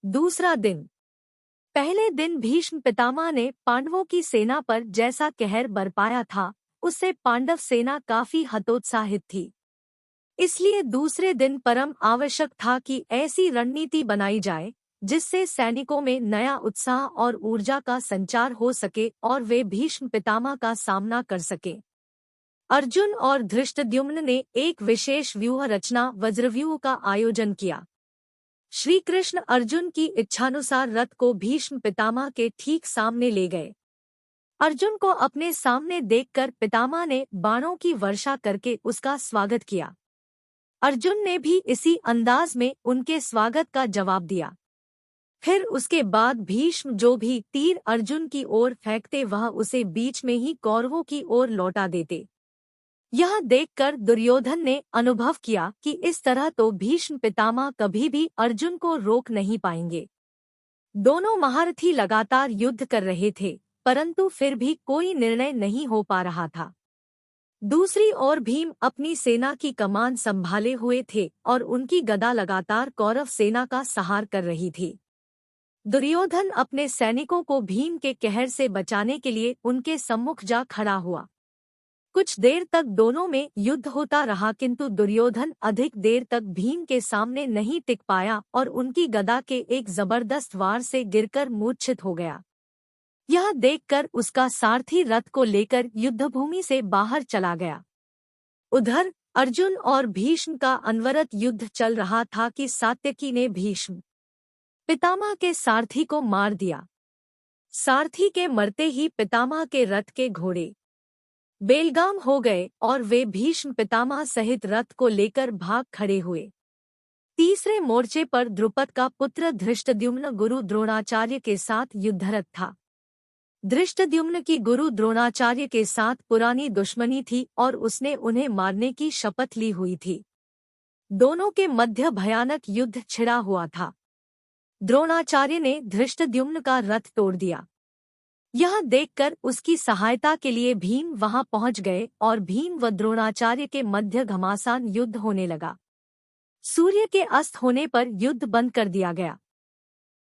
दूसरा दिन। पहले दिन भीष्म पितामह ने पांडवों की सेना पर जैसा कहर बरपाया था, उससे पांडव सेना काफी हतोत्साहित थी। इसलिए दूसरे दिन परम आवश्यक था कि ऐसी रणनीति बनाई जाए जिससे सैनिकों में नया उत्साह और ऊर्जा का संचार हो सके और वे भीष्म पितामह का सामना कर सके। अर्जुन और धृष्टद्युम्न ने एक विशेष व्यूह रचना वज्रव्यूह का आयोजन किया। श्री कृष्ण अर्जुन की इच्छानुसार रथ को भीष्म पितामह के ठीक सामने ले गए। अर्जुन को अपने सामने देखकर पितामह ने बाणों की वर्षा करके उसका स्वागत किया। अर्जुन ने भी इसी अंदाज में उनके स्वागत का जवाब दिया। फिर उसके बाद भीष्म जो भी तीर अर्जुन की ओर फेंकते वह उसे बीच में ही कौरवों की ओर लौटा देते। यह देखकर दुर्योधन ने अनुभव किया कि इस तरह तो भीष्म पितामह कभी भी अर्जुन को रोक नहीं पाएंगे। दोनों महारथी लगातार युद्ध कर रहे थे, परंतु फिर भी कोई निर्णय नहीं हो पा रहा था। दूसरी ओर भीम अपनी सेना की कमान संभाले हुए थे और उनकी गदा लगातार कौरव सेना का सहार कर रही थी। दुर्योधन अपने सैनिकों को भीम के कहर से बचाने के लिए उनके सम्मुख जा खड़ा हुआ। कुछ देर तक दोनों में युद्ध होता रहा, किंतु दुर्योधन अधिक देर तक भीम के सामने नहीं टिक पाया और उनकी गदा के एक जबरदस्त वार से गिरकर मूर्छित हो गया। यह देखकर उसका सारथी रथ को लेकर युद्धभूमि से बाहर चला गया। उधर अर्जुन और भीष्म का अनवरत युद्ध चल रहा था कि सात्यकी ने भीष्म पितामह के सारथी को मार दिया। सारथी के मरते ही पितामह के रथ के घोड़े बेलगाम हो गए और वे भीष्म पितामह सहित रथ को लेकर भाग खड़े हुए। तीसरे मोर्चे पर द्रुपद का पुत्र धृष्टद्युम्न गुरु द्रोणाचार्य के साथ युद्धरत था। धृष्टद्युम्न की गुरु द्रोणाचार्य के साथ पुरानी दुश्मनी थी और उसने उन्हें मारने की शपथ ली हुई थी। दोनों के मध्य भयानक युद्ध छिड़ा हुआ था। द्रोणाचार्य ने धृष्टद्युम्न का रथ तोड़ दिया। यह देखकर उसकी सहायता के लिए भीम वहां पहुंच गए और भीम व द्रोणाचार्य के मध्य घमासान युद्ध होने लगा। सूर्य के अस्त होने पर युद्ध बंद कर दिया गया।